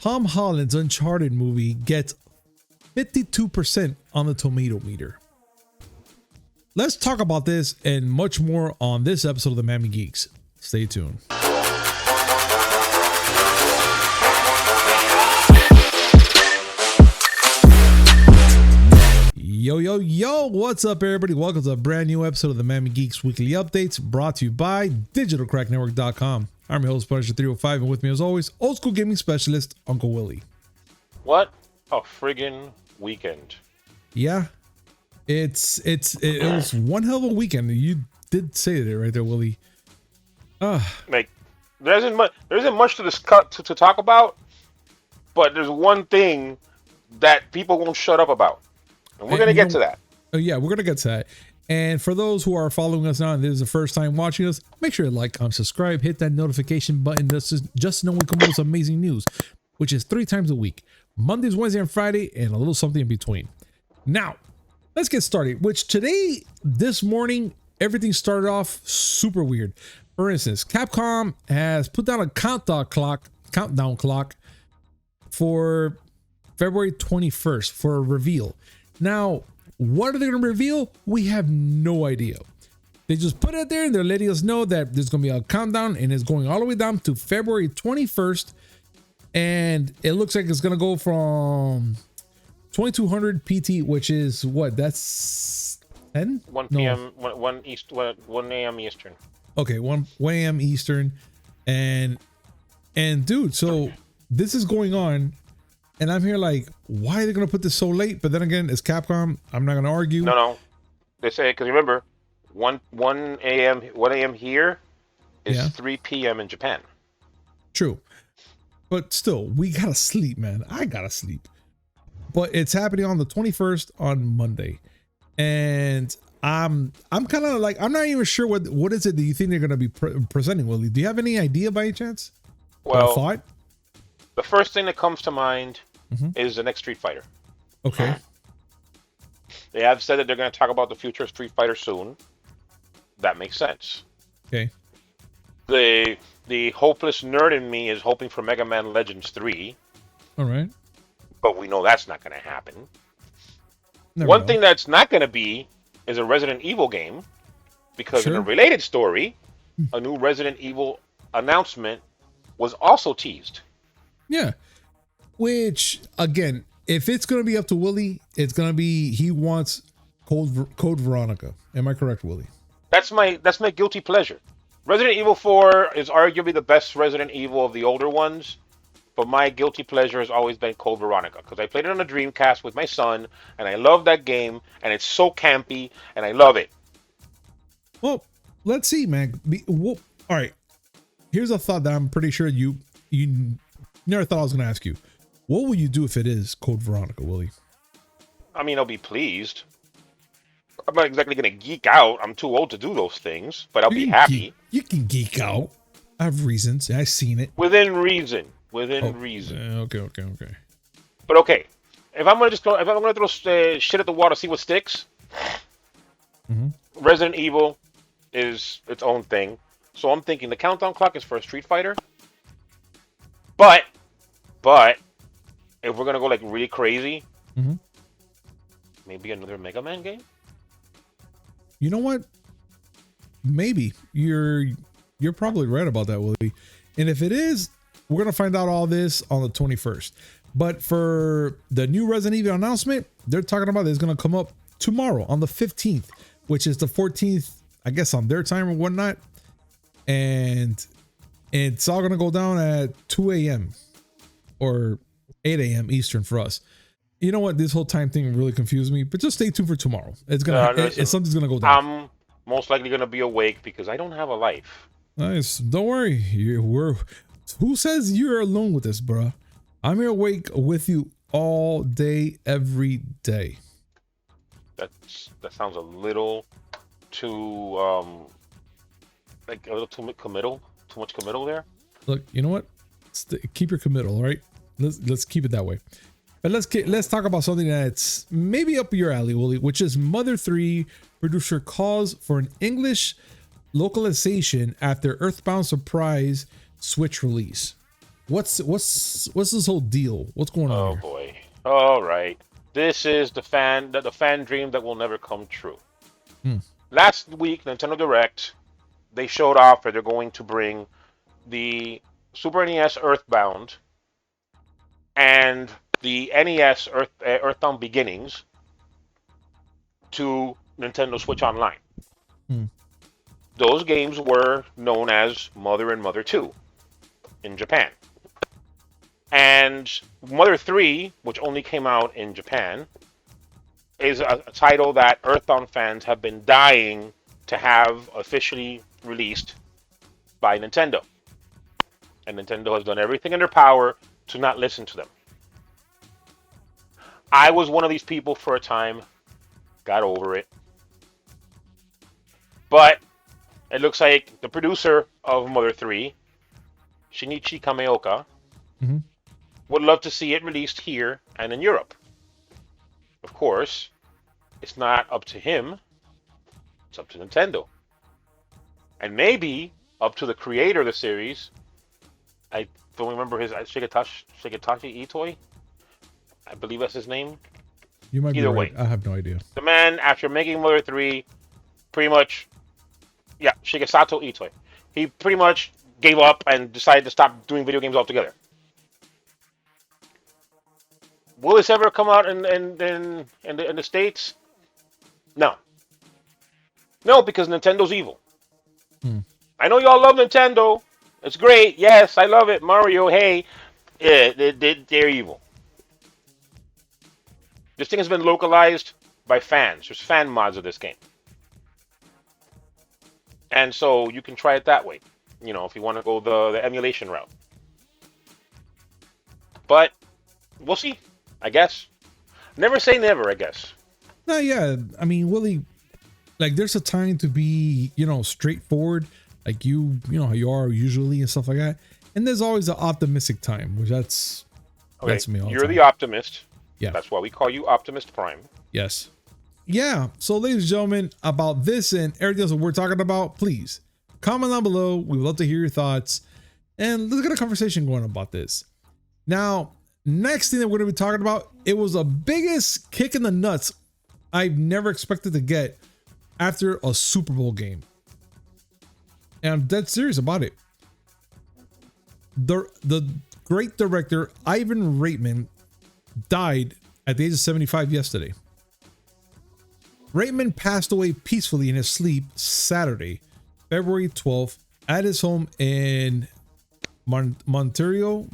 Tom Holland's Uncharted movie gets 52% on the tomato meter. Let's talk about this and much more on this episode of the Miami Geeks. Stay tuned. Yo, what's up, everybody? Welcome to a brand new episode of the Miami Geeks Weekly Updates, brought to you by DigitalCrackNetwork.com. I'm your host, Punisher 305, and with me, as always, old school gaming specialist, Uncle Willie. What a friggin' weekend. Yeah, it was one hell of a weekend. You did say it right there, Willie. Like, there isn't much to discuss, to talk about, but there's one thing that people won't shut up about. And we're going to get to that. Oh, yeah, we're going to get to that. And for those who are following us now and this is the first time watching us, make sure to like, comment, subscribe, hit that notification button just to know when we come up with amazing news, which is 3 times a week. Mondays, Wednesday, and Friday, and a little something in between. Now, let's get started, this morning, everything started off super weird. For instance, Capcom has put down a countdown clock for February 21st for a reveal. Now, what are they going to reveal? We have no idea. They just put it there and they're letting us know that there's going to be a countdown and it's going all the way down to February 21st. And it looks like it's going to go from 2200 PT, which is what? That's 10? 1 p.m. No. 1 a.m. Eastern. Okay, 1 a.m. Eastern. And dude, so this is going on. And I'm here like, why are they going to put this so late? But then again, it's Capcom. I'm not going to argue. No. They say, because remember, 1 a.m. here is 3 p.m. in Japan. True. But still, we got to sleep, man. I got to sleep. But it's happening on the 21st on Monday. And I'm kind of like, I'm not even sure what is it that you think they're going to be presenting, Willie? Do you have any idea by any chance? Well, the first thing that comes to mind is the next Street Fighter. Okay. They have said that they're going to talk about the future of Street Fighter soon. That makes sense. Okay. The hopeless nerd in me is hoping for Mega Man Legends 3. All right. But we know that's not going to happen. One thing that's not going to be is a Resident Evil game, because in a related story, a new Resident Evil announcement was also teased. Yeah, which again, if it's gonna be up to Willie, it's gonna be he wants Code Veronica. Am I correct, Willie? That's my guilty pleasure. Resident Evil 4 is arguably the best Resident Evil of the older ones, but my guilty pleasure has always been Code Veronica, because I played it on a Dreamcast with my son, and I love that game, and it's so campy, and I love it. Well, let's see, man. All right, here's a thought that I'm pretty sure you never thought I was going to ask you. What will you do if it is Code Veronica, Willie? I mean, I'll be pleased. I'm not exactly going to geek out. I'm too old to do those things, but I'll be happy. You can geek out. I have reasons. I've seen it. Within reason. Reason. Okay. But okay, if I'm going to throw shit at the wall to see what sticks, Resident Evil is its own thing. So I'm thinking the countdown clock is for a Street Fighter. But if we're gonna go like really crazy, maybe another Mega Man game. You know what? Maybe you're probably right about that, Willie. And if it is, we're gonna find out all this on the 21st. But for the new Resident Evil announcement, they're talking about it's gonna come up tomorrow on the 15th, which is the 14th, I guess, on their time or whatnot. And it's all gonna go down at 2 a.m. or 8 a.m. Eastern for us. You know what? This whole time thing really confused me, but just stay tuned for tomorrow. Something's gonna go down. I'm most likely gonna be awake because I don't have a life. Nice. Don't worry. Who says you're alone with this, bro? I'm here awake with you all day, every day. That sounds a little too like a little too committal. Too much committal there. Look, you know what? Keep your committal, all right? Let's keep it that way. But let's talk about something that's maybe up your alley, Willie, which is Mother 3 producer calls for an English localization after Earthbound surprise Switch release. What's this whole deal? What's going on Oh here? boy. All right. This is the fan dream that will never come true. Hmm. Last week, Nintendo Direct, they showed off that they're going to bring the Super NES Earthbound and the NES Earthbound Beginnings to Nintendo Switch Online. Hmm. Those games were known as Mother and Mother 2 in Japan. And Mother 3, which only came out in Japan, is a title that Earthbound fans have been dying to have officially released by Nintendo. And Nintendo has done everything in their power to not listen to them. I was one of these people for a time, got over it. But it looks like the producer of Mother 3, Shinichi Kameoka, Mm-hmm. would love to see it released here and in Europe. Of course, it's not up to him, it's up to Nintendo. And maybe up to the creator of the series. I don't remember his Shigetashi Itoi. I believe that's his name. You might Either be right. way, I have no idea. the man, after making Mother 3, pretty much, yeah, Shigesato Itoi. He pretty much gave up and decided to stop doing video games altogether. Will this ever come out in the States? No. No, because Nintendo's evil. Hmm. I know y'all love Nintendo. It's great. Yes, I love it. Mario, hey. Yeah, they're evil. This thing has been localized by fans. There's fan mods of this game. And so you can try it that way. You know, if you want to go the emulation route. But we'll see, I guess. Never say never, I guess. No, yeah. I mean, Willie, like there's a time to be, straightforward, like you know how you are usually and stuff like that. And there's always the optimistic time, which that's me all the You're time. the optimist. Yeah. That's why we call you Optimus Prime. Yes. Yeah. So, ladies and gentlemen, about this and everything else that we're talking about, please comment down below. We would love to hear your thoughts. And let's get a conversation going about this. Now, next thing that we're going to be talking about, it was the biggest kick in the nuts I've never expected to get after a Super Bowl game. And I'm dead serious about it. The great director, Ivan Reitman, died at the age of 75 yesterday. Reitman passed away peacefully in his sleep Saturday, February 12th, at his home in Montecito,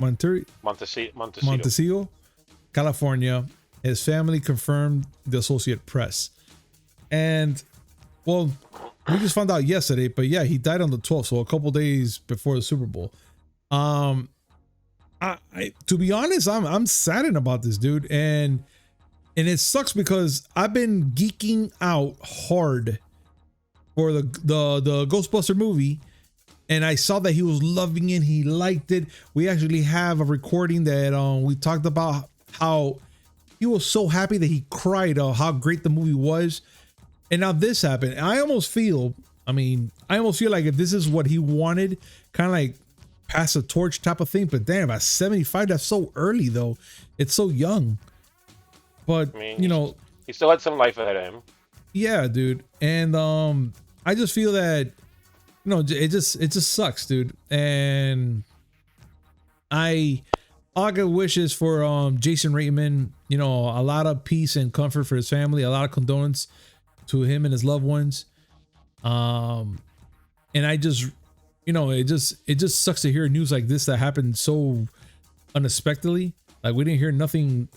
California. His family confirmed the Associated Press. And, well, we just found out yesterday, but yeah, he died on the 12th, so a couple days before the Super Bowl. To be honest, I'm saddened about this, dude, and it sucks because I've been geeking out hard for the Ghostbuster movie, and I saw that he was loving it, he liked it. We actually have a recording that we talked about how he was so happy that he cried how great the movie was, and now this happened. And I almost feel like if this is what he wanted, kind of like pass a torch type of thing, but damn, at 75, that's so early though. It's so young. But I mean, he still had some life ahead of him. Yeah, dude. And I just feel that it just sucks, dude. And all I got wishes for Jason Reitman, a lot of peace and comfort for his family, a lot of condolence to him and his loved ones. And I just it just sucks to hear news like this that happened so unexpectedly. Like we didn't hear nothing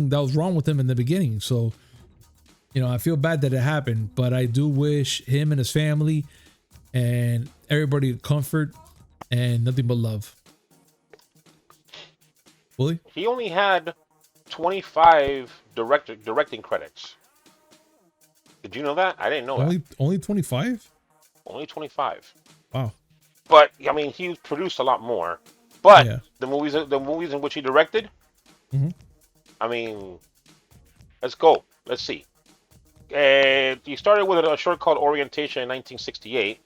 that was wrong with him in the beginning. So, I feel bad that it happened, but I do wish him and his family and everybody comfort and nothing but love. Willie? He only had 25 directing credits. Did you know that? I didn't know that. Only 25? Only 25. Wow. But I mean, he produced a lot more. But Yeah. the movies in which he directed, Mhm. I mean, let's go. Let's see. He started with a short called Orientation in 1968.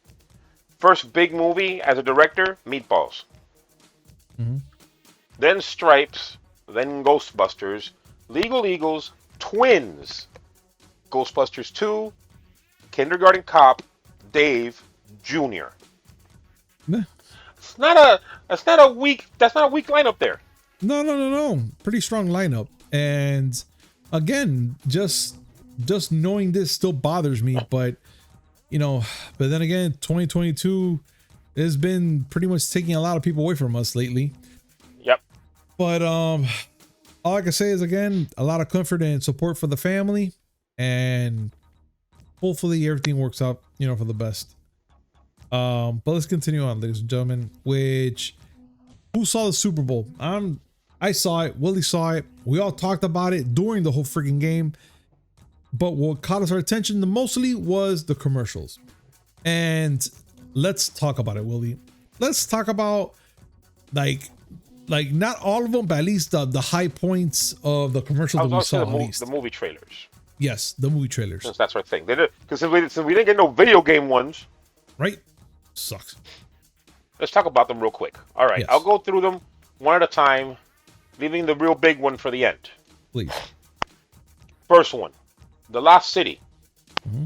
First big movie as a director, Meatballs. Mm-hmm. then Stripes, then Ghostbusters, Legal Eagles, Twins, Ghostbusters 2, Kindergarten Cop, Dave, Jr. Nah. It's not a that's not a weak lineup there. No. Pretty strong lineup. And again, just knowing this still bothers me, but but then again, 2022 has been pretty much taking a lot of people away from us lately. Yep. But all I can say is, again, a lot of comfort and support for the family, and hopefully everything works out, for the best. But let's continue on, ladies and gentlemen. Who saw the Super Bowl? I saw it. Willie saw it. We all talked about it during the whole freaking game. But what caught us our attention the mostly was the commercials. And let's talk about it, Willie. Let's talk about like not all of them, but at least the high points of the commercials that we saw. The movie trailers. Yes, the movie trailers. Since that's our thing. Because since we didn't get no video game ones. Right? Sucks. Let's talk about them real quick. All right, yes. I'll go through them one at a time, leaving the real big one for the end. Please. First one, The Lost City. Mm-hmm.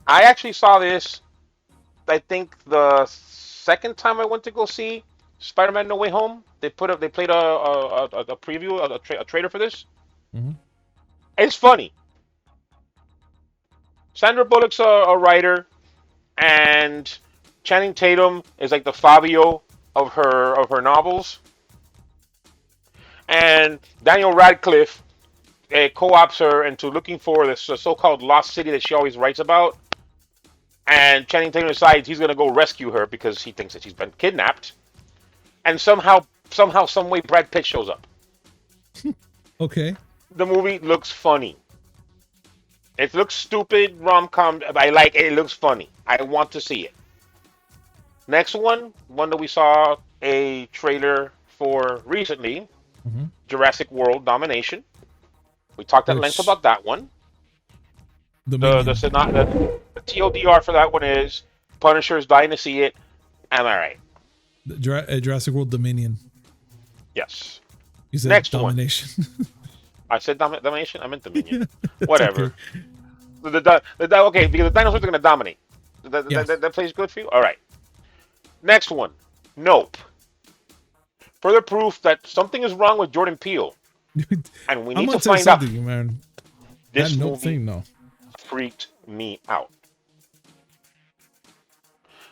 I actually saw this, I think, the second time I went to go see Spider-Man No Way Home. They played a preview, a trailer for this. Mm-hmm. It's funny. Sandra Bullock's a writer, and Channing Tatum is like the Fabio of her novels. And Daniel Radcliffe co-ops her into looking for this so-called lost city that she always writes about. And Channing Tatum decides he's going to go rescue her because he thinks that she's been kidnapped. And somehow, some way, Brad Pitt shows up. Okay. The movie looks funny. It looks stupid, rom-com. I like it. It looks funny. I want to see it. Next one that we saw a trailer for recently, mm-hmm. Jurassic World Domination. We talked at length about that one. The TLDR for that one is Punisher's dying to see it. Am I right? Jurassic World Dominion. Yes. You said Next Domination. I said Domination? I meant Dominion. Whatever. Okay. Okay, because the dinosaurs are going to dominate. That plays good for you? All right. Next one. Nope. Further proof that something is wrong with Jordan Peele. And we need to find out. Man. This that movie thing, freaked me out.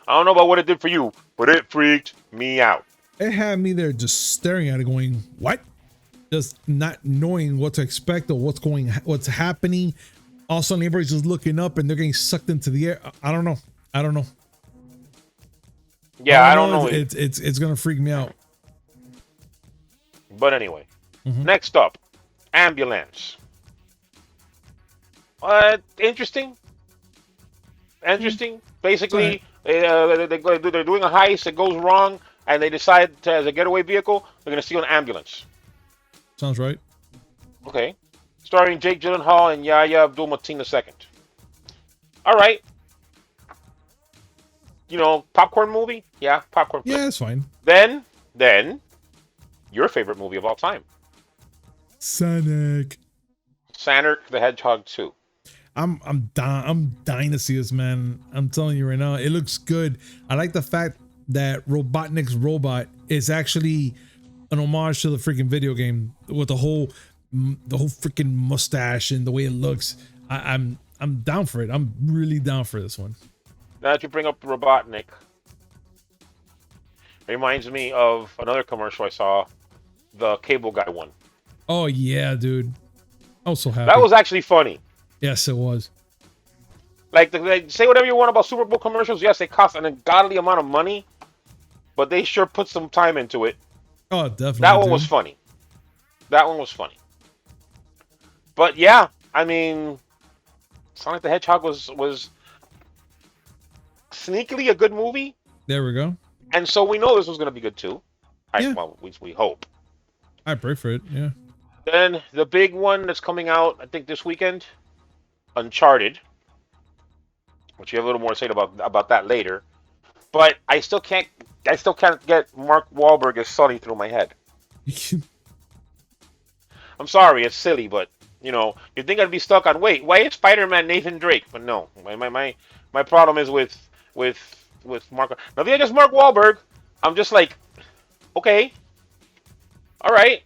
I don't know about what it did for you, but it freaked me out. It had me there just staring at it going, what? Just not knowing what to expect or what's happening. All of a sudden, everybody's just looking up and they're getting sucked into the air. I don't know. Yeah, I don't know. It's gonna freak me out. But anyway, mm-hmm. Next up, Ambulance. Interesting. Basically, they're doing a heist. It goes wrong, and they decide as a getaway vehicle, they're gonna steal an ambulance. Sounds right. Okay. Starring Jake Gyllenhaal and Yahya Abdul-Mateen II. All right. Popcorn movie? Yeah, popcorn. Yeah, that's fine. Then, your favorite movie of all time. Sonic the Hedgehog 2. I'm dying to see this, man. I'm telling you right now, it looks good. I like the fact that Robotnik's robot is actually an homage to the freaking video game with the whole freaking mustache and the way it looks. I'm down for it. I'm really down for this one. Now that you bring up Robotnik, it reminds me of another commercial I saw, the Cable Guy one. Oh yeah, dude. I was so happy. That was actually funny. Yes, it was. Like, say whatever you want about Super Bowl commercials. Yes, they cost an ungodly amount of money, but they sure put some time into it. Oh, definitely. That one was funny. But yeah, I mean, Sonic the Hedgehog was sneakily a good movie. There we go. And so we know this was going to be good too. Well, we hope. I pray for it, yeah. Then the big one that's coming out, I think this weekend, Uncharted, which you have a little more to say about that later. But I still can't I still can't get Mark Wahlberg as Sully through my head. I'm sorry, it's silly, but you think I'd be stuck on why is Spider-Man Nathan Drake? But no, my problem is with Mark. Nothing against Mark Wahlberg. I'm just like, okay, all right.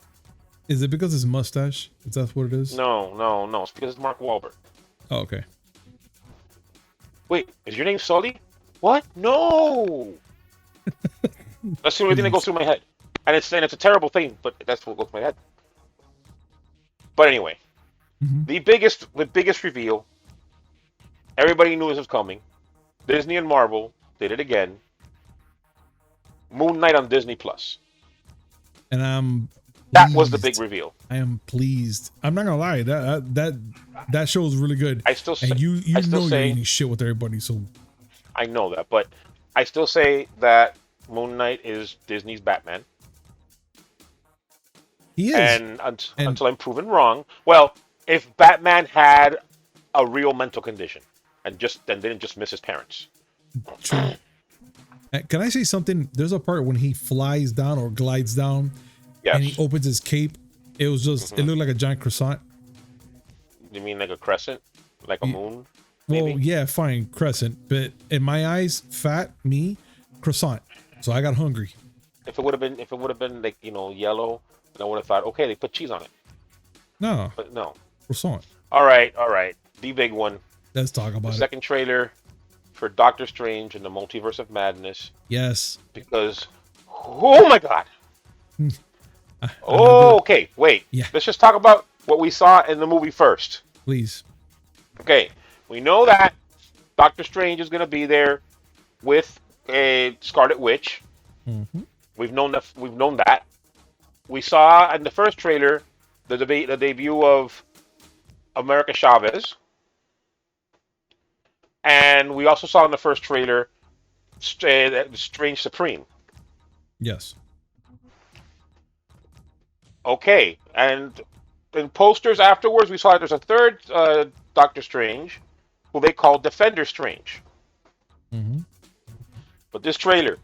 Is it because his mustache? Is that what it is? No. It's because it's Mark Wahlberg. Oh, okay. Wait, is your name Sully? What? No. That's the only thing that goes through my head, and it's a terrible thing, but that's what goes through my head. But anyway, the biggest reveal. Everybody knew this was coming. Disney and Marvel did it again. Moon Knight on Disney Plus. And that was the big reveal. I am pleased. I'm not gonna lie. That show is really good. I still say, and you I still know say, you're eating shit with everybody. So I know that, but I still say that Moon Knight is Disney's Batman. He is. And until I'm proven wrong, well, if Batman had a real mental condition and didn't just miss his parents. True. Can I say something? There's a part when he flies down or glides down, and he opens his cape. It was just it looked like a giant croissant. You mean like a crescent, like a moon? Maybe? Well, yeah, fine, crescent, but in my eyes, fat me, croissant. So I got hungry. If it would have been like yellow, then I would have thought, okay, they put cheese on it. No, but no, croissant. All right, the big one. Let's talk about the second trailer for Doctor Strange and the Multiverse of Madness. Yes. Because, oh my God. Okay, wait. Yeah. Let's just talk about what we saw in the movie first. Please. Okay, we know that Doctor Strange is going to be there with a Scarlet Witch. Mm-hmm. We've known that. We saw in the first trailer the debut of America Chavez. And we also saw in the first trailer Strange Supreme. Yes. Okay, and in posters afterwards, we saw there's a third Doctor Strange, who they call Defender Strange. Mm-hmm. But this trailer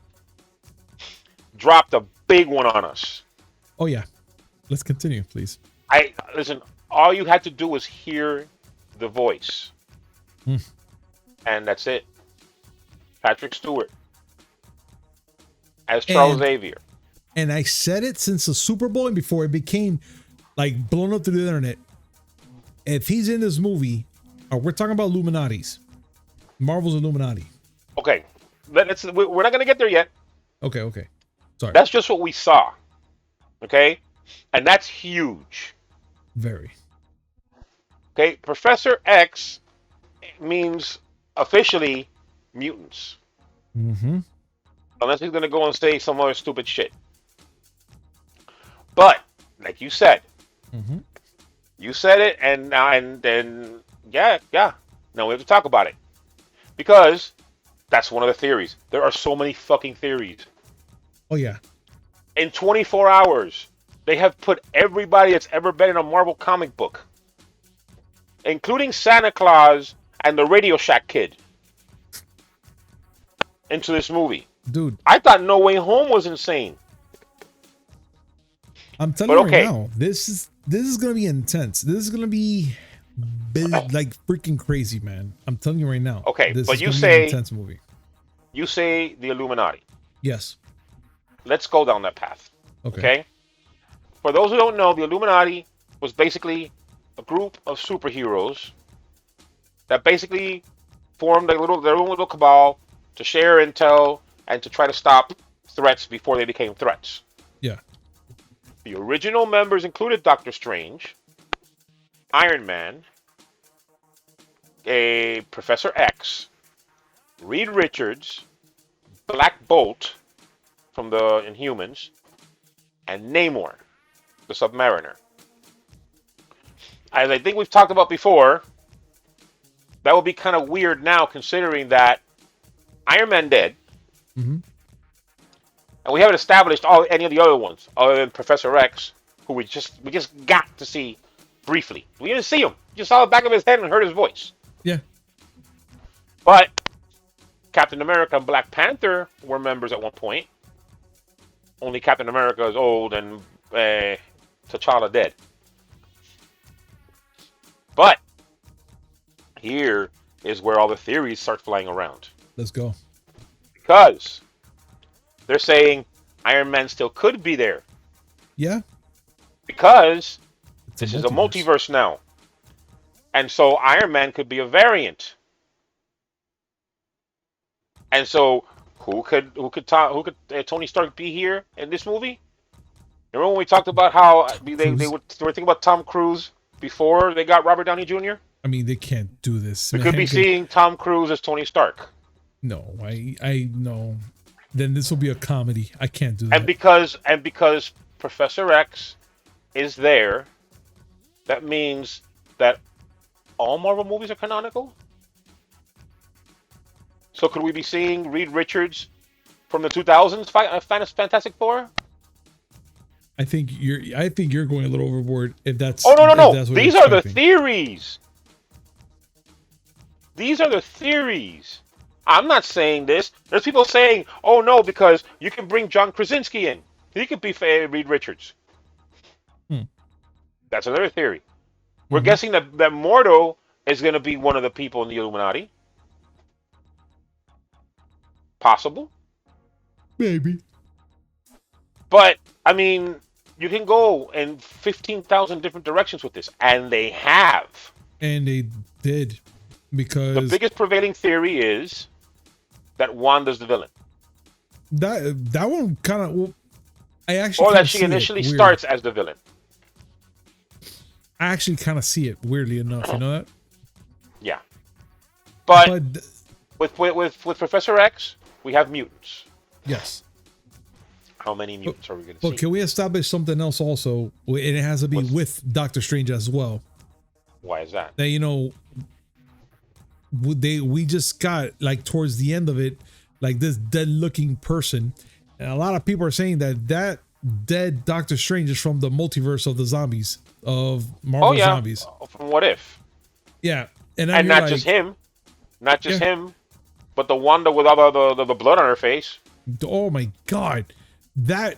dropped a big one on us. Oh yeah, let's continue, please. Listen. All you had to do was hear the voice. And that's it. Patrick Stewart as Charles Xavier. And I said it since the Super Bowl and before it became like blown up through the internet. If he's in this movie, we're talking about Illuminatis. Marvel's Illuminati. Okay. We're not going to get there yet. Okay. Sorry. That's just what we saw. Okay? And that's huge. Very. Okay? Professor X means officially mutants. Mm-hmm. Unless he's going to go and say some other stupid shit. But, like you said, you said it, and then, yeah. Now we have to talk about it. Because that's one of the theories. There are so many fucking theories. Oh, yeah. In 24 hours, they have put everybody that's ever been in a Marvel comic book, including Santa Claus and the Radio Shack Kid, into this movie. Dude. I thought No Way Home was insane. I'm telling you right now, this is gonna be intense. This is gonna be big, like freaking crazy, man. I'm telling you right now. Okay, this but is you gonna say be an intense movie. You say the Illuminati. Yes. Let's go down that path. Okay. For those who don't know, the Illuminati was basically a group of superheroes that basically formed their own little cabal to share intel and to try to stop threats before they became threats. Yeah. The original members included Doctor Strange, Iron Man, Professor X, Reed Richards, Black Bolt from the Inhumans, and Namor, the Submariner. As I think we've talked about before, that would be kind of weird now considering that Iron Man dead. Mm-hmm. And we haven't established any of the other ones other than Professor X, who we just got to see briefly. We didn't see him. We just saw the back of his head and heard his voice. Yeah. But Captain America and Black Panther were members at one point. only Captain America is old and T'Challa dead. But here is where all the theories start flying around. Let's go. Because they're saying Iron Man still could be there. Yeah. Because It's this is a multiverse now. And so Iron Man could be a variant. And so who could Tony Stark be here in this movie? Remember when we talked about how they were thinking about Tom Cruise before they got Robert Downey Jr.? I mean, they can't do this. We could be seeing Tom Cruise as Tony Stark. No, I no. Then this will be a comedy. I can't do that. And because Professor X is there, that means that all Marvel movies are canonical. So could we be seeing Reed Richards from the 2000s Fantastic Four? I think you're going a little overboard if that's. Oh no! These are the theories. These are the theories. I'm not saying this. There's people saying, "Oh no," because you can bring John Krasinski in. He could be Reed Richards. That's another theory. We're guessing that Mordo is going to be one of the people in the Illuminati. Possible. Maybe. But, I mean, you can go in 15,000 different directions with this. And they have. And they did. Because the biggest prevailing theory is that Wanda's the villain. That one kind of... Well, I actually or that she initially starts as the villain. I actually kind of see it, weirdly enough. You know that? Yeah. But with Professor X, we have mutants. Yes. How many mutants are we going to see? But can we establish something else also? And it has to be with Doctor Strange as well. Why is that? That, you know, we just got, like, towards the end of it, like, this dead-looking person. And a lot of people are saying that dead Doctor Strange is from the multiverse of the zombies, of Marvel zombies. From What If? Yeah. And not like, just him. Not just him, but the Wanda with all the blood on her face. Oh my God. The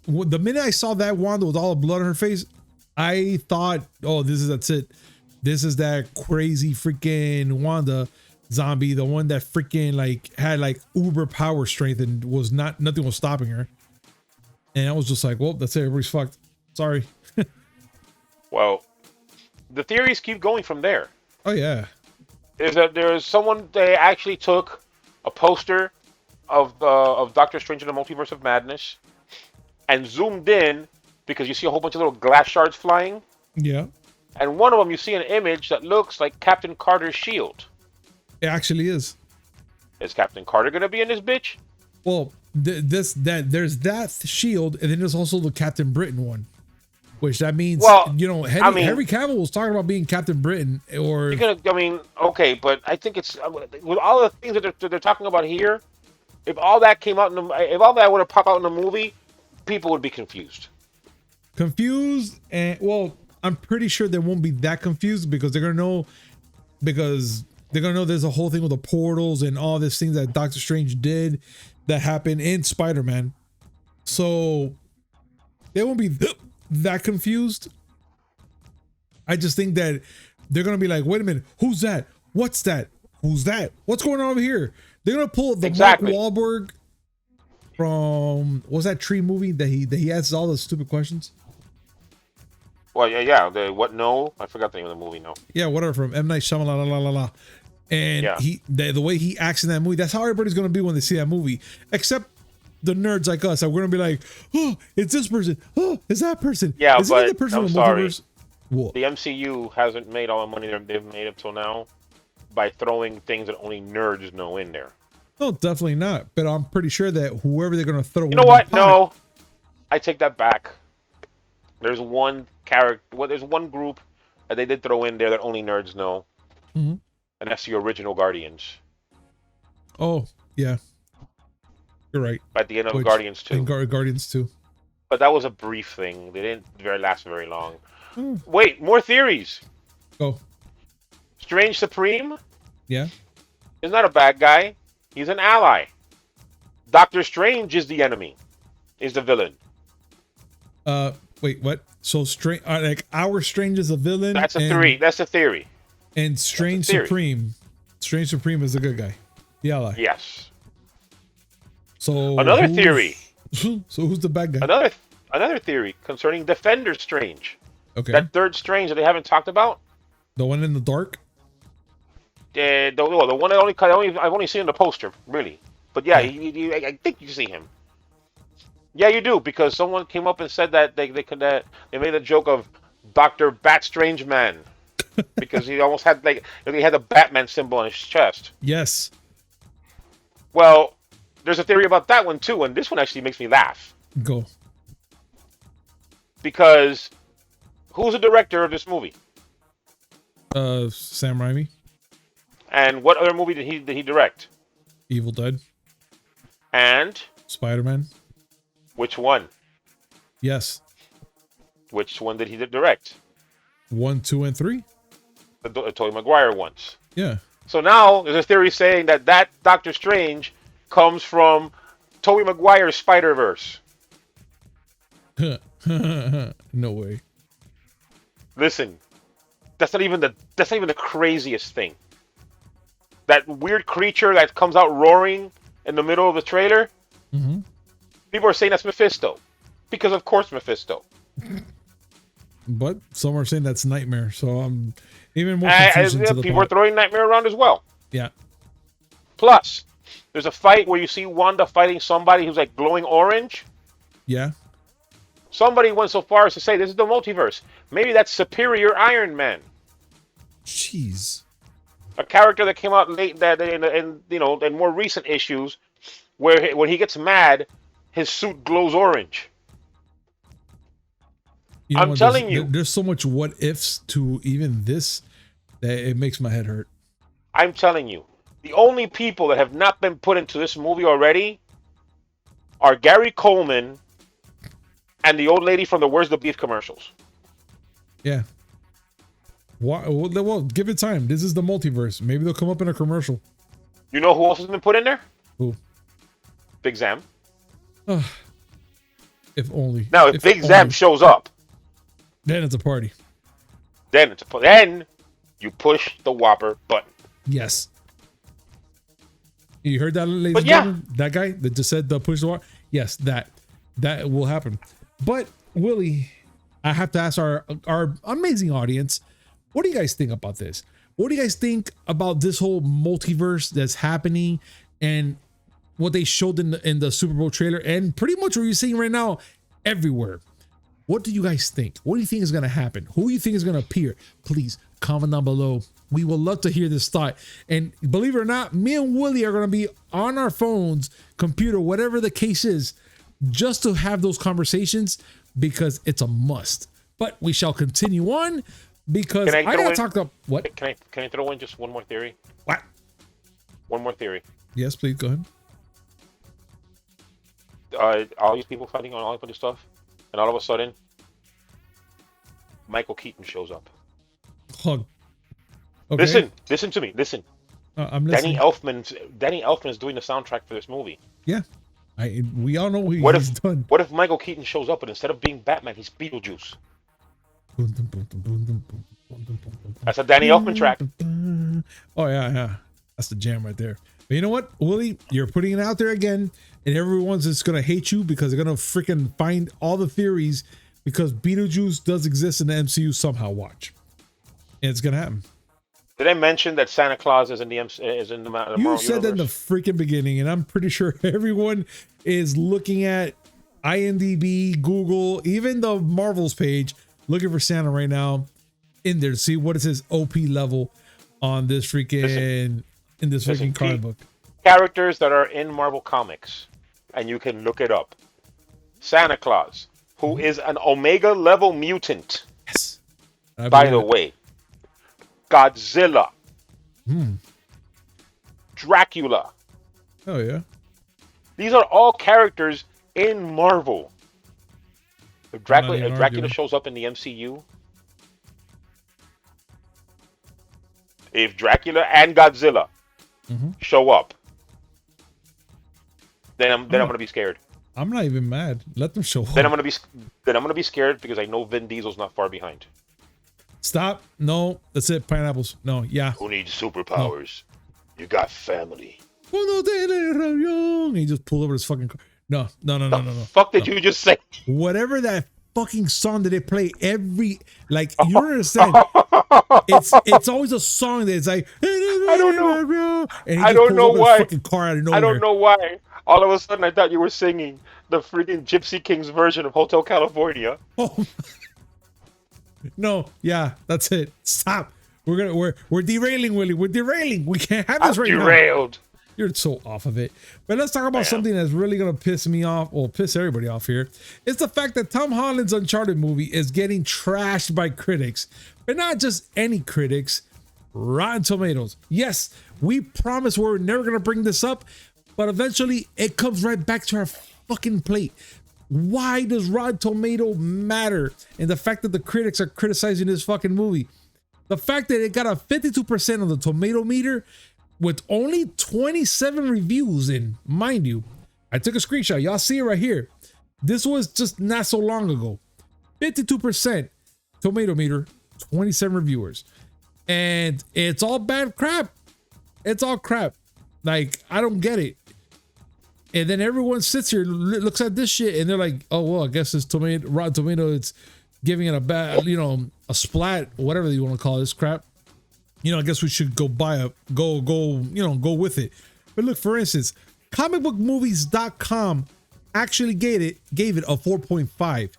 minute I saw that Wanda with all the blood on her face, I thought, oh, that's it. This is that crazy freaking Wanda zombie, the one that freaking like had like uber power strength and nothing was stopping her. And I was just like, well, that's it. Everybody's fucked. Sorry. Well, the theories keep going from there. Oh yeah. There's someone, they actually took a poster of Doctor Strange in the Multiverse of Madness and zoomed in because you see a whole bunch of little glass shards flying. Yeah. And one of them, you see an image that looks like Captain Carter's shield. It actually is. Is Captain Carter gonna be in this bitch? Well, there's that shield, and then there's also the Captain Britain one, which that means, you know, Henry Cavill was talking about being Captain Britain, or okay, but I think it's with all the things that they're talking about here. If all that came out if all that would have popped out in the movie, people would be confused. And well, I'm pretty sure they won't be that confused because they're gonna know there's a whole thing with the portals and all these things that Doctor Strange did that happened in Spider-Man. So they won't be that confused. I just think that they're gonna be like, wait a minute, who's that? What's that? Who's that? What's going on over here? They're gonna pull the Mark Wahlberg from what's that Tree movie that he asks all the stupid questions. Well, yeah. I forgot the name of the movie. No. Yeah, whatever, from M. Night Shyamalan. And the way he acts in that movie, that's how everybody's gonna be when they see that movie. Except the nerds like us, are gonna be like, oh, it's this person. Oh, it's that person. Yeah, is but the person I'm sorry. The MCU hasn't made all the money they've made up till now by throwing things that only nerds know in there. No, definitely not. But I'm pretty sure that whoever they're gonna throw. You know what? No, I take that back. There's one character. Well, there's one group that they did throw in there that only nerds know, and that's the original Guardians. Oh yeah, you're right. At the end of Guardians 2. And Guardians 2. But that was a brief thing. They didn't last very long. Wait, more theories. Go. Strange Supreme? Yeah. He's not a bad guy. He's an ally. Doctor Strange is the enemy. is the villain. Wait, what? So Strange, like our Strange is a villain. That's a theory. That's the theory. And Strange Supreme, Strange Supreme is a good guy. The ally. Yes. So Another theory. So who's the bad guy? Another theory concerning Defender Strange. Okay. That third Strange that they haven't talked about. The one in the dark. The one I've only seen in the poster, really. But yeah, I think you see him. Yeah, you do, because someone came up and said that they made a joke of Dr. Bat Strange Man because he almost had he had the Batman symbol on his chest. Yes. Well, there's a theory about that one too, and this one actually makes me laugh. Go. Because who's the director of this movie? Sam Raimi. And what other movie did he direct? Evil Dead. And Spider-Man. Which one? Yes. Which one did he direct? 1, 2, and 3. The Tobey Maguire ones. Yeah. So now there's a theory saying that Doctor Strange comes from Tobey Maguire's Spider-Verse. No way. Listen, that's not even the craziest thing. That weird creature that comes out roaring in the middle of the trailer. Mm-hmm. People are saying that's Mephisto, because of course Mephisto. But some are saying that's Nightmare, so I'm even more confused. People are throwing Nightmare around as well. Yeah. Plus, there's a fight where you see Wanda fighting somebody who's like glowing orange. Yeah. Somebody went so far as to say this is the multiverse. Maybe that's Superior Iron Man. Jeez. A character that came out late in more recent issues, where when he gets mad, his suit glows orange. I'm telling you, there's so much what ifs to even this that it makes my head hurt. I'm telling you, the only people that have not been put into this movie already are Gary Coleman and the old lady from the Where's the Beef commercials. Yeah. Well, give it time. This is the multiverse. Maybe they'll come up in a commercial. You know who else has been put in there? Who? Big Zam. If only. Now, if Big Zam shows up, then it's a party. Then you push the Whopper button. Yes. You heard that, ladies and gentlemen? That guy that just said the push the Whopper? Yes, that will happen. But Willie, I have to ask our amazing audience, what do you guys think about this? What do you guys think about this whole multiverse that's happening and what they showed in the Super Bowl trailer and pretty much what you're seeing right now everywhere? What do you guys think? What do you think is going to happen? Who do you think is going to appear? Please comment down below. We would love to hear this thought. And believe it or not, me and Willie are going to be on our phones, computer, whatever the case is, just to have those conversations because it's a must. But we shall continue on because I got to talk about what? Can I throw in just one more theory? What? One more theory. Yes, please go ahead. All these people fighting on all this stuff, and all of a sudden, Michael Keaton shows up. Oh, okay. Listen to me. Listen. I'm listening. Danny Elfman is doing the soundtrack for this movie. Yeah. We all know what he's done. What if Michael Keaton shows up and instead of being Batman, he's Beetlejuice? That's a Danny Elfman track. Oh yeah. That's the jam right there. But you know what, Willie? You're putting it out there again, and everyone's just gonna hate you because they're gonna freaking find all the theories because Beetlejuice does exist in the MCU somehow. Watch, and it's gonna happen. Did I mention that Santa Claus is in the Marvel You said universe? that in the freaking beginning, and I'm pretty sure everyone is looking at IMDb, Google, even the Marvel's page, looking for Santa right now in there to see what is his OP level on this freaking comic book. Characters that are in Marvel Comics, and you can look it up. Santa Claus, who is an Omega level mutant. Yes. By the way. Godzilla. Dracula. Oh yeah. These are all characters in Marvel. If Dracula shows up in the MCU, if Dracula and Godzilla show up, then I'm gonna be scared. I'm not even mad. Let them show Then up. I'm gonna be scared because I know Vin Diesel's not far behind. Stop. No, that's it. Pineapples. No, yeah. Who needs No. superpowers? You got family. He just pulled over his fucking car. No. Fuck did you just say? Whatever that fucking song that they play every, like, you don't understand. It's always a song that's like, I don't know. and he I just don't pulls know over why. his fucking car out of nowhere. I don't know why. All of a sudden, I thought you were singing the freaking Gypsy Kings version of Hotel California. Oh. No, yeah, that's it. Stop. We're derailing, Willie. We're derailing. We can't have this right now. Derailed. You're so off of it. But let's talk about something that's really gonna piss me off, or piss everybody off here. It's the fact that Tom Holland's Uncharted movie is getting trashed by critics, but not just any critics. Rotten Tomatoes. Yes, we promise we're never gonna bring this up, but eventually it comes right back to our fucking plate. Why does Rotten Tomato matter? And the fact that the critics are criticizing this fucking movie. The fact that it got a 52% on the tomato meter with only 27 reviews in, mind you, I took a screenshot. Y'all see it right here. This was just not so long ago. 52% tomato meter, 27 reviewers. And it's all bad crap. It's all crap. Like, I don't get it. And then everyone sits here, looks at this shit, and they're like, "Oh well, I guess it's Rotten Tomato. It's giving it a bad, a splat, whatever you want to call this crap. I guess we should go with it." But look, for instance, comicbookmovies.com actually gave it a 4.5,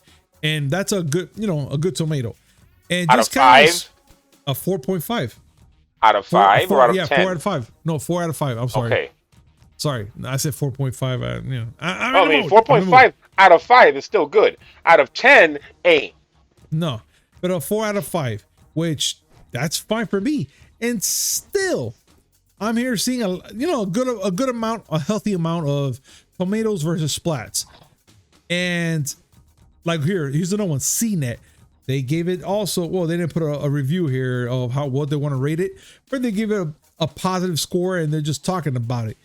and that's a good, a good tomato. And out just of 5, a 4.5 out of 5 or out of 10? 4 out of 5. No, 4 out of 5. I'm sorry. Okay. Sorry, I said 4.5. I mean, 4.5 out of 5 is still good. Out of 10, ain't. No, but a 4 out of 5, which that's fine for me. And still, I'm here seeing a good amount, a healthy amount of tomatoes versus splats. And like here's another one, CNET. They gave it also, well, they didn't put a review here of what they want to rate it, but they give it a positive score, and they're just talking about it.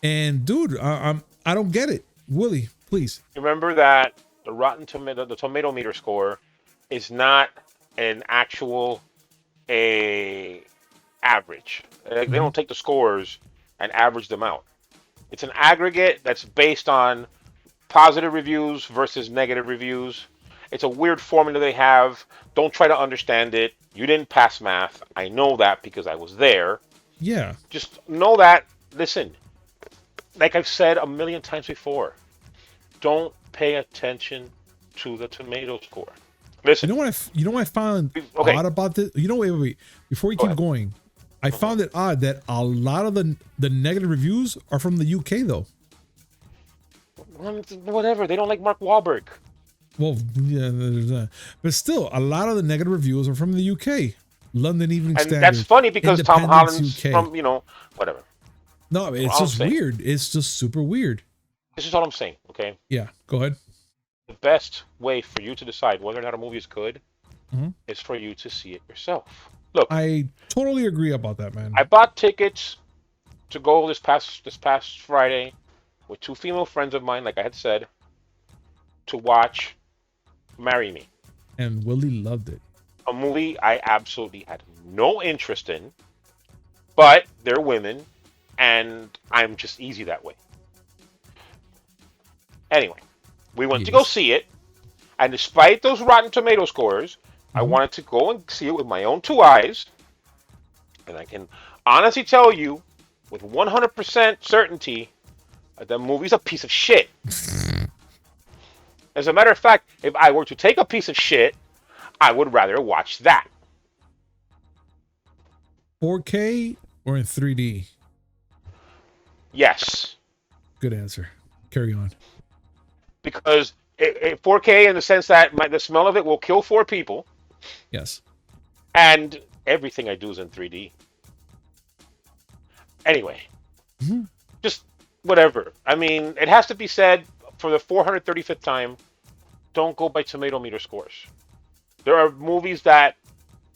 And dude, I don't get it. Willie, please. Remember that the tomato meter score is not an actual average. They don't take the scores and average them out. It's an aggregate that's based on positive reviews versus negative reviews. It's a weird formula they have. Don't try to understand it. You didn't pass math. I know that because I was there. Yeah. Just know that. Listen. Like I've said a million times before, don't pay attention to the tomato score. Listen. You know what I found odd about this? Wait. Before you keep going, I found it odd that a lot of the negative reviews are from the UK though. Whatever. They don't like Mark Wahlberg. Well, yeah, there's that. But still, a lot of the negative reviews are from the UK. London Evening Standard. And that's funny because Tom Holland's UK. from, whatever. No, it's just weird. It's just super weird. This is all I'm saying, okay? Yeah, go ahead. The best way for you to decide whether or not a movie is good is for you to see it yourself. Look, I totally agree about that, man. I bought tickets to go this past Friday with 2 female friends of mine, like I had said, to watch Marry Me. And Willie loved it. A movie I absolutely had no interest in, but they're women, and I'm just easy that way. Anyway, we went to go see it, and despite those Rotten Tomato scores, I wanted to go and see it with my own 2 eyes, and I can honestly tell you with 100% certainty that the movie's a piece of shit. As a matter of fact, if I were to take a piece of shit, I would rather watch that. 4K or in 3D? Yes. Good answer. Carry on. Because 4K in the sense that the smell of it will kill 4 people. Yes. And everything I do is in 3D. Anyway. Just whatever. I mean, it has to be said for the 435th time, don't go by tomato meter scores. There are movies that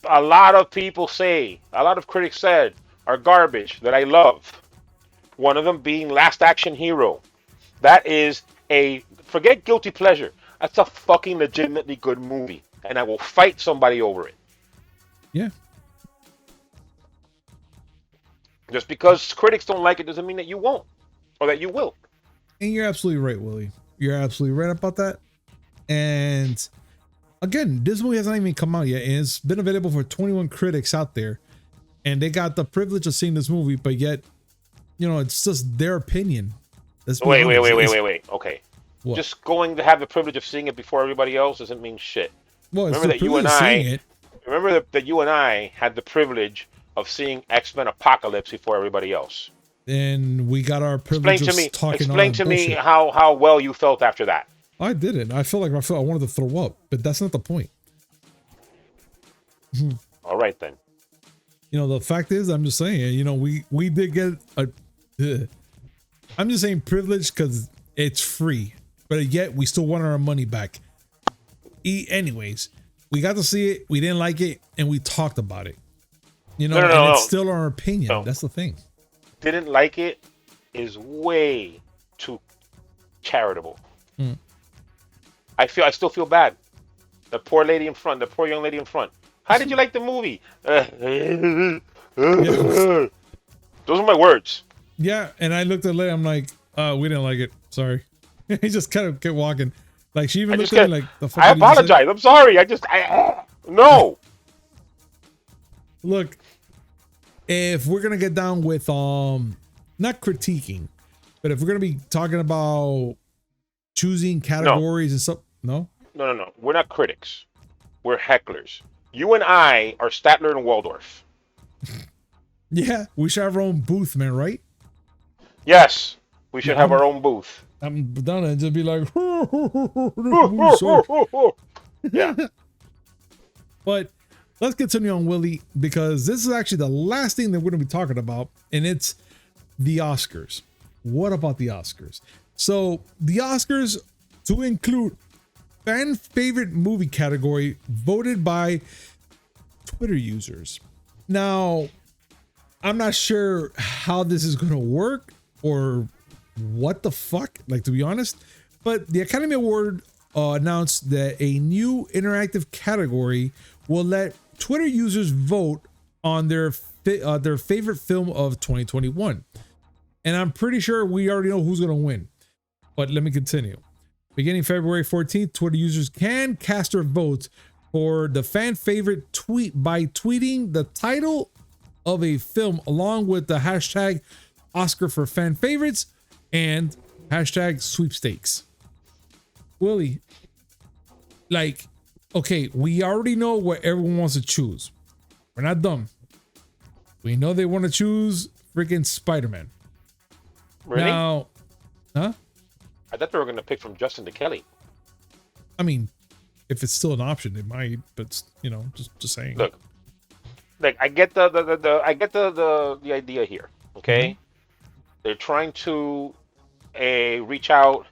a lot of people say, a lot of critics said, are garbage that I love. One of them being Last Action Hero. That is forget guilty pleasure. That's a fucking legitimately good movie, and I will fight somebody over it. Yeah. Just because critics don't like it doesn't mean that you won't or that you will. And you're absolutely right, Willie. You're absolutely right about that. And again, this movie hasn't even come out yet, and it's been available for 21 critics out there, and they got the privilege of seeing this movie, but yet, you know, it's just their opinion. Wait. Okay. What? Just going to have the privilege of seeing it before everybody else doesn't mean shit. Well, remember that you and I had the privilege of seeing X-Men Apocalypse before everybody else. And we got our privilege of talking. Explain to me how well you felt after that. I didn't. I wanted to throw up, but that's not the point. All right then. You know, the fact is, I'm just saying, you know, we did get a. I'm just saying privilege because it's free, but yet we still want our money back. Anyways, we got to see it. We didn't like it, and we talked about it. You know, it's still our opinion. No. That's the thing. Didn't like it is way too charitable. I still feel bad. The poor lady in front, the poor young lady in front. How did you like the movie? Those are my words. Yeah, and I looked at Leia. I'm like, we didn't like it. Sorry. He just kind of kept walking. Like she even looked at me like, the fuck. I apologize. I'm sorry. No. Look, if we're gonna get down with not critiquing, but if we're gonna be talking about choosing categories and stuff, no. We're not critics. We're hecklers. You and I are Statler and Waldorf. Yeah, we should have our own booth, man, right? Yes, we should have our own booth. I'm done and just be like, yeah. But let's continue on, Willie, because this is actually the last thing that we're going to be talking about, and it's the Oscars. What about the Oscars? So the Oscars, to include fan favorite movie category, voted by Twitter users. Now, I'm not sure how this is going to work or what the fuck, like, to be honest, but the Academy Award announced that a new interactive category will let Twitter users vote on their favorite film of 2021. And I'm pretty sure we already know who's going to win. But let me continue. Beginning February 14th, Twitter users can cast their votes for the fan favorite tweet by tweeting the title of a film along with the hashtag Oscar for fan favorites and hashtag sweepstakes. Willie, like, okay, we already know what everyone wants to choose. We're not dumb. We know they want to choose freaking Spider-Man. Really? Now, huh? I thought they were going to pick from Justin to Kelly. I mean, if it's still an option, they might, but you know, just saying. Look, I get the idea here. Okay, mm-hmm. They're trying to reach out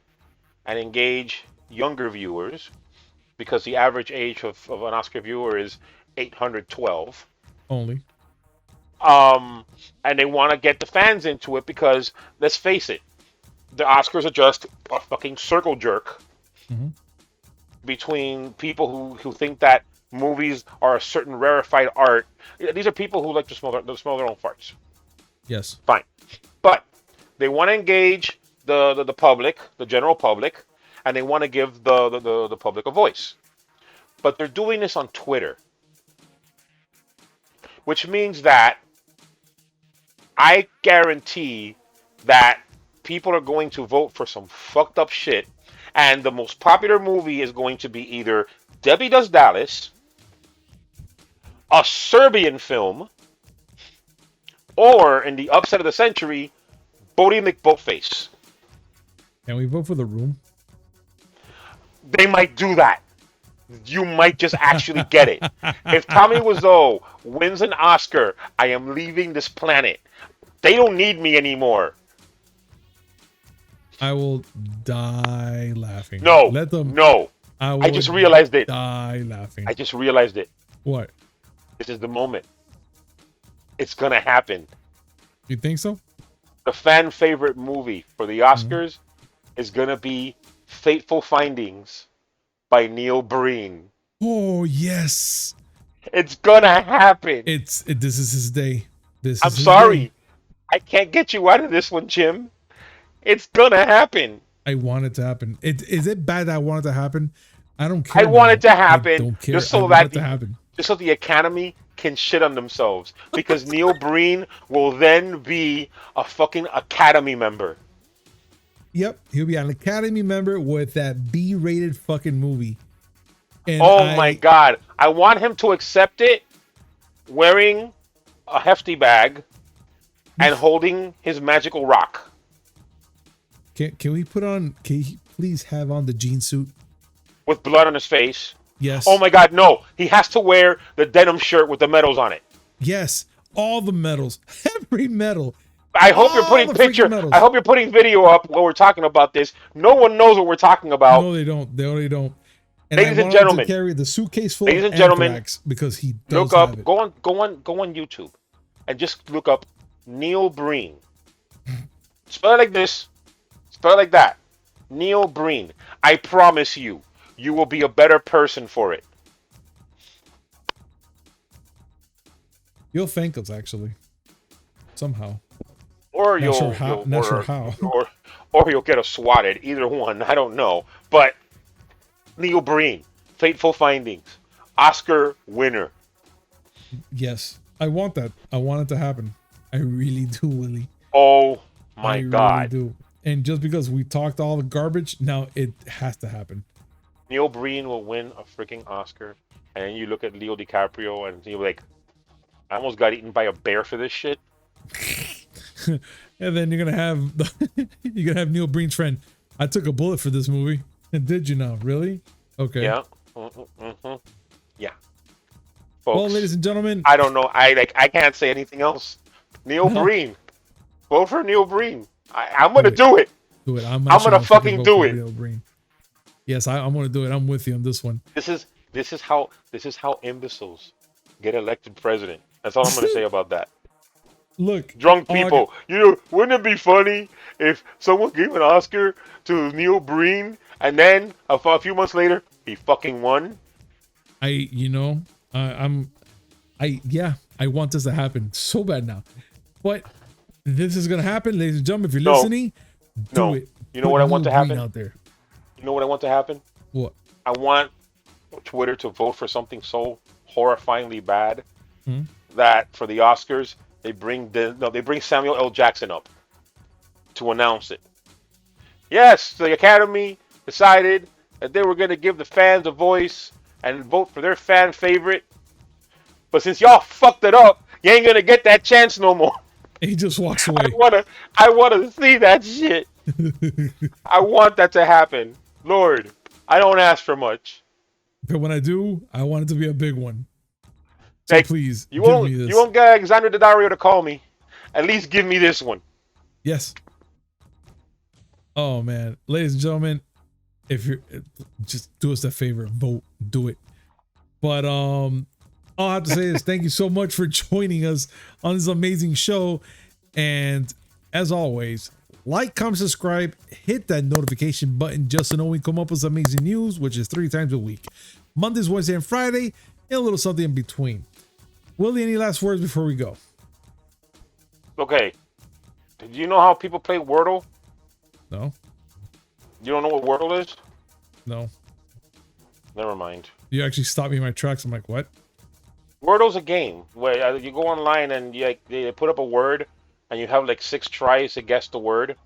and engage younger viewers because the average age of an Oscar viewer is 812 only. And they want to get the fans into it because let's face it, the Oscars are just a fucking circle jerk between people who think that movies are a certain rarefied art. These are people who like to smell their own farts. Yes. Fine. But they want to engage the public, the general public, and they want to give the public a voice. But they're doing this on Twitter, which means that I guarantee that people are going to vote for some fucked up shit, and the most popular movie is going to be either Debbie Does Dallas, a Serbian film, or in the upset of the century, Bodie McBoatface. Can we vote for The Room? They might do that. You might just actually get it. If Tommy Wiseau wins an Oscar, I am leaving this planet. They don't need me anymore. I will die laughing. No. Let them. No. I just realized it. Die laughing. I just realized it. What? This is the moment. It's gonna happen. You think so? The fan favorite movie for the Oscars is gonna be Fateful Findings by Neil Breen. Oh yes, It's gonna happen. this is his day. This I'm is his day. sorry. I can't get you out of this one, Jim. It's gonna happen. I want it to happen. Is it bad that I want it to happen? I don't I care want now. it to I happen don't care. just I so want that it to happen. just so the Academy can shit on themselves because Neil Breen will then be a fucking Academy member. Yep, he'll be an Academy member with that B-rated fucking movie. And Oh my god. I want him to accept it wearing a hefty bag and holding his magical rock. Can we put on? Can he please have on the jean suit? With blood on his face. Yes. Oh my god, no. He has to wear the denim shirt with the medals on it. Yes. All the medals. Every medal. I hope you're putting I hope you're putting video up while we're talking about this. No one knows what we're talking about. No, they don't. They already don't. And ladies I and gentlemen, to carry the suitcase full ladies of and gentlemen, anthrax because he does look up. have it. Go on YouTube, and just look up Neil Breen. Spell it like this. Spell it like that. Neil Breen. I promise you, you will be a better person for it. You'll thank us actually. Somehow. Or Not sure how. Or you'll get a swatted. Either one. I don't know. But Neil Breen, Fateful Findings, Oscar winner. Yes, I want that. I want it to happen. I really do, Willie. Oh my God. I really do. And just because we talked all the garbage, now it has to happen. Neil Breen will win a freaking Oscar, and then you look at Leo DiCaprio and you're like, I almost got eaten by a bear for this shit. And then you're gonna have Neil Breen's friend. I took a bullet for this movie. And did you now? Really? Okay. Yeah. Yeah. Folks, well, ladies and gentlemen, I don't know. I can't say anything else. Neil Breen. Vote for Neil Breen. I'm gonna do it. Do it. I'm gonna fucking do it. Neil Breen. Yes, I'm gonna do it. I'm with you on this one. This is how imbeciles get elected president. That's all I'm gonna say about that. Look, drunk people. Wouldn't it be funny if someone gave an Oscar to Neil Breen and then a few months later he fucking won? I want this to happen so bad now, but this is gonna happen, ladies and gentlemen. If you're listening, do it. You know what I want to happen out there. You know what I want to happen? What? I want Twitter to vote for something so horrifyingly bad that for the Oscars they bring Samuel L. Jackson up to announce it. Yes, the Academy decided that they were going to give the fans a voice and vote for their fan favorite. But since y'all fucked it up, you ain't going to get that chance no more. He just walks away. I wanna see that shit. I want that to happen. Lord, I don't ask for much. But when I do, I want it to be a big one. So please, you won't get Alexander Daddario to call me. At least give me this one. Yes. Oh man, ladies and gentlemen, if you're just do us a favor, vote, do it. But all I have to say is thank you so much for joining us on this amazing show. And as always, like, comment, subscribe, hit that notification button just to know when we come up with amazing news, which is 3 times a week. Mondays, Wednesday, and Friday, and a little something in between. Willie, any last words before we go? Okay. Did you know how people play Wordle? No. You don't know what Wordle is? No. Never mind. You actually stopped me in my tracks. I'm like, what? Wordle's a game where you go online and they put up a word and you have like 6 tries to guess the word.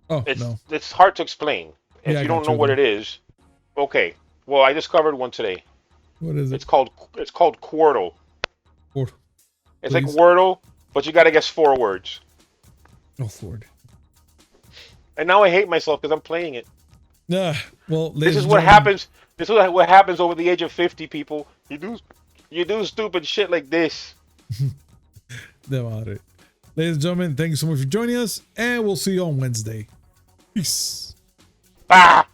Oh, it's hard to explain if you don't know what it is. Okay. Well, I discovered one today. What is it? It's called Quordle. It's like Wordle, but you got to guess 4 words. Oh, Lord. And now I hate myself because I'm playing it. Well, this is what happens. This is what happens over the age of 50, people. You do stupid shit like this. Ladies and gentlemen, thank you so much for joining us, and we'll see you on Wednesday. Peace. Ah!